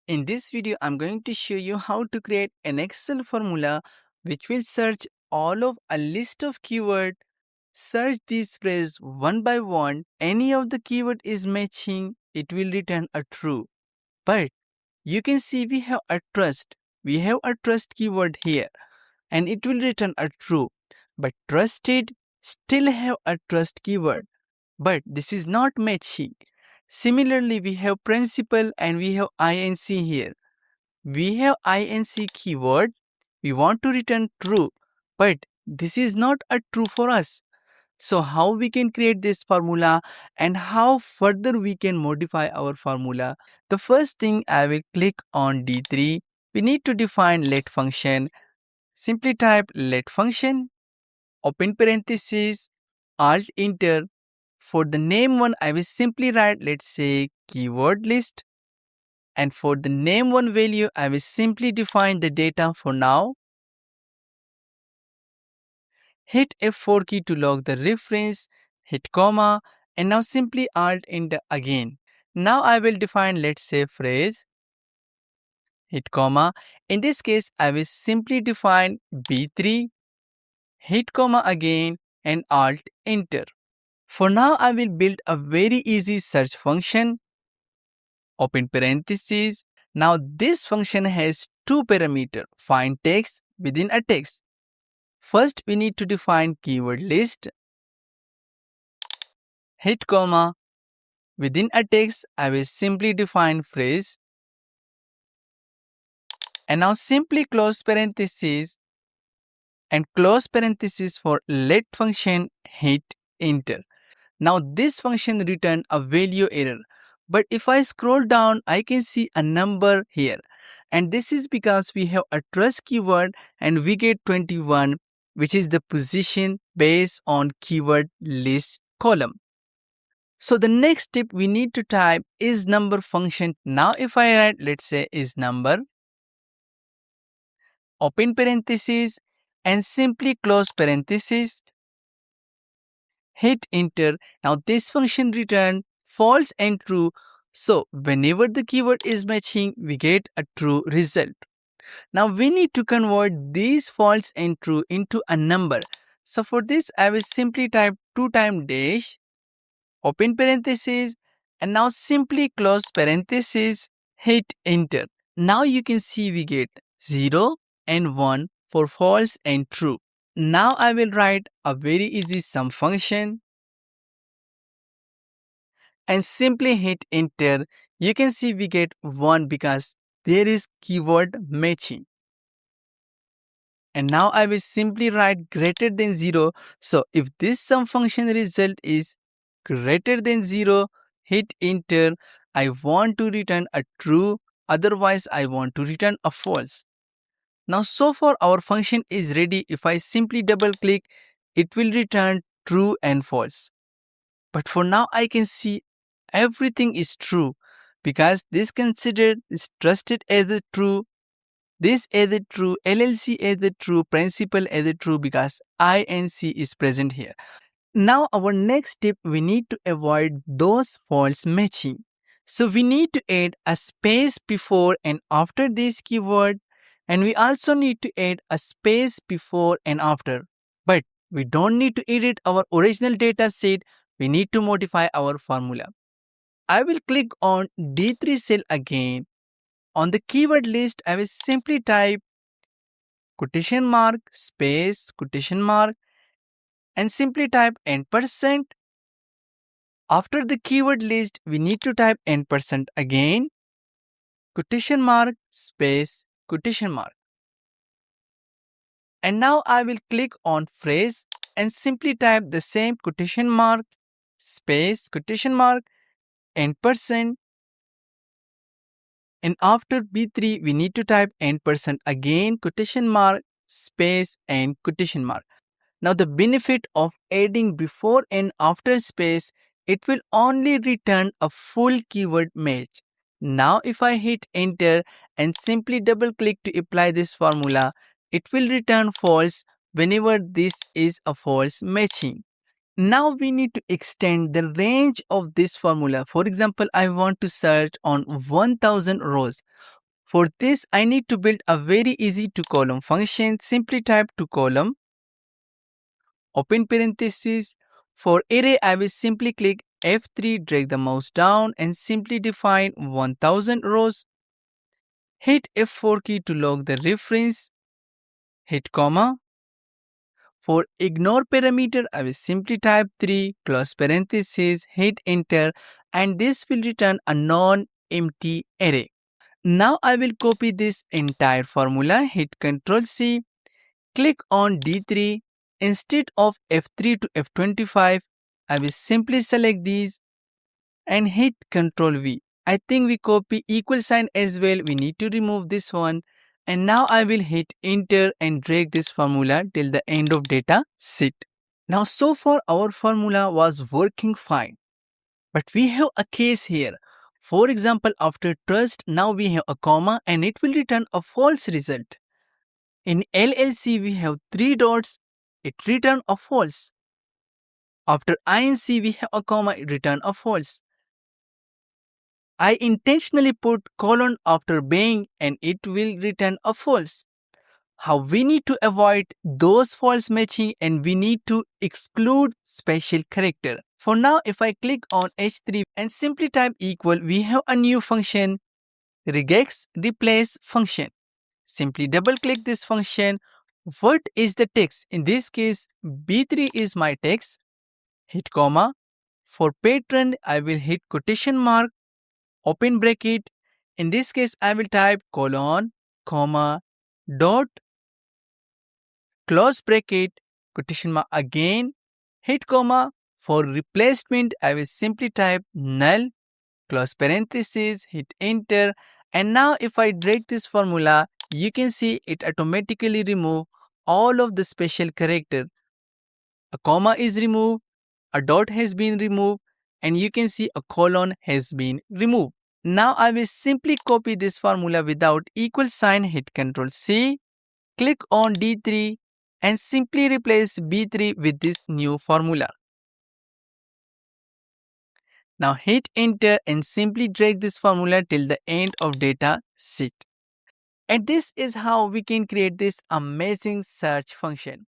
In this video, I'm going to show you how to create an Excel formula which will search all of a list of keywords, search these phrases one by one. Any of the keyword is matching, it will return a true. But you can see we have a trust. We have a trust keyword here and it will return a true. But trusted still have a trust keyword. But this is not matching. Similarly, we have principal and we have INC here. We have INC keyword. We want to return true, but this is not a true for us. So how we can create this formula and how further we can modify our formula? The first thing, I will click on D3. We need to define let function. Simply type let function, open parenthesis, alt enter. For the name one, I will simply write, let's say, keyword list. And for the name one value, I will simply define the data for now. Hit F4 key to log the reference, hit comma, and now simply alt enter again. Now I will define, let's say, phrase, hit comma. In this case, I will simply define B3, hit comma again, and alt enter. For now, I will build a very easy search function. Open parentheses. Now this function has two parameters, find text within a text. First, we need to define keyword list. Hit comma. Within a text, I will simply define phrase. And now simply close parentheses and close parentheses for let function, hit enter. Now this function return a value error. But if I scroll down, I can see a number here. And this is because we have a trust keyword and we get 21, which is the position based on keyword list column. So the next step, we need to type ISNUMBER function. Now if I write, let's say, ISNUMBER, open parentheses and simply close parentheses, hit enter. Now this function return false and true. So whenever the keyword is matching, we get a true result. Now we need to convert these false and true into a number. So for this, I will simply type 2 times dash, open parentheses, and now simply close parentheses, hit enter. Now you can see we get 0 and 1 for false and true. Now I will write a very easy sum function and simply hit enter. You can see we get 1 because there is keyword matching. And now I will simply write greater than 0. So if this sum function result is greater than 0, hit enter. I want to return a true, otherwise I want to return a false. Now so far our function is ready. If I simply double click, it will return true and false. But for now I can see everything is true because this considered is trusted as a true, this as a true, LLC as a true, principal as a true because INC is present here. Now our next step, we need to avoid those false matching. So we need to add a space before and after this keyword, and we also need to add a space before and after. But we don't need to edit our original data set, we need to modify our formula. I will click on D3 cell again. On the keyword list, I will simply type quotation mark, space, quotation mark, and simply type %. After the keyword list, we need to type %, again, quotation mark, space, quotation mark. And now I will click on phrase and simply type the same quotation mark, space, quotation mark, %. And after B3, we need to type %, again, quotation mark, space, and quotation mark. Now the benefit of adding before and after space, it will only return a full keyword match. Now if I hit enter and simply double click to apply this formula, it will return false whenever this is a false matching. Now we need to extend the range of this formula. For example, I want to search on 1000 rows. For this, I need to build a very easy to column function. Simply type to column, open parenthesis. For array, I will simply click F3, drag the mouse down and simply define 1000 rows. Hit F4 key to log the reference. Hit comma. For ignore parameter, I will simply type 3, close parenthesis, hit enter, and this will return a non-empty array. Now I will copy this entire formula, hit Ctrl C, click on D3. Instead of F3 to F25, I will simply select these and hit Ctrl V. I think we copy equal sign as well. We need to remove this one. And now I will hit enter and drag this formula till the end of data sheet. Now so far our formula was working fine. But we have a case here. For example, after trust, now we have a comma and it will return a false result. In LLC, we have 3 dots, it return a false. After INC, we have a comma, it return a false. I intentionally put colon after being and it will return a false. How we need to avoid those false matching and we need to exclude special character. For now, if I click on H3 and simply type equal, we have a new function, regex replace function. Simply double click this function. What is the text? In this case, B3 is my text. Hit comma. For patron, I will hit quotation mark, open bracket. In this case, I will type colon, comma, dot, close bracket, quotation mark again, hit comma. For replacement, I will simply type null, close parenthesis, hit enter. And now if I drag this formula, you can see it automatically remove all of the special character. A comma is removed, a dot has been removed, and you can see a colon has been removed. Now I will simply copy this formula without equal sign, hit Ctrl C, click on D3 and simply replace B3 with this new formula. Now hit enter and simply drag this formula till the end of data sheet. And this is how we can create this amazing search function.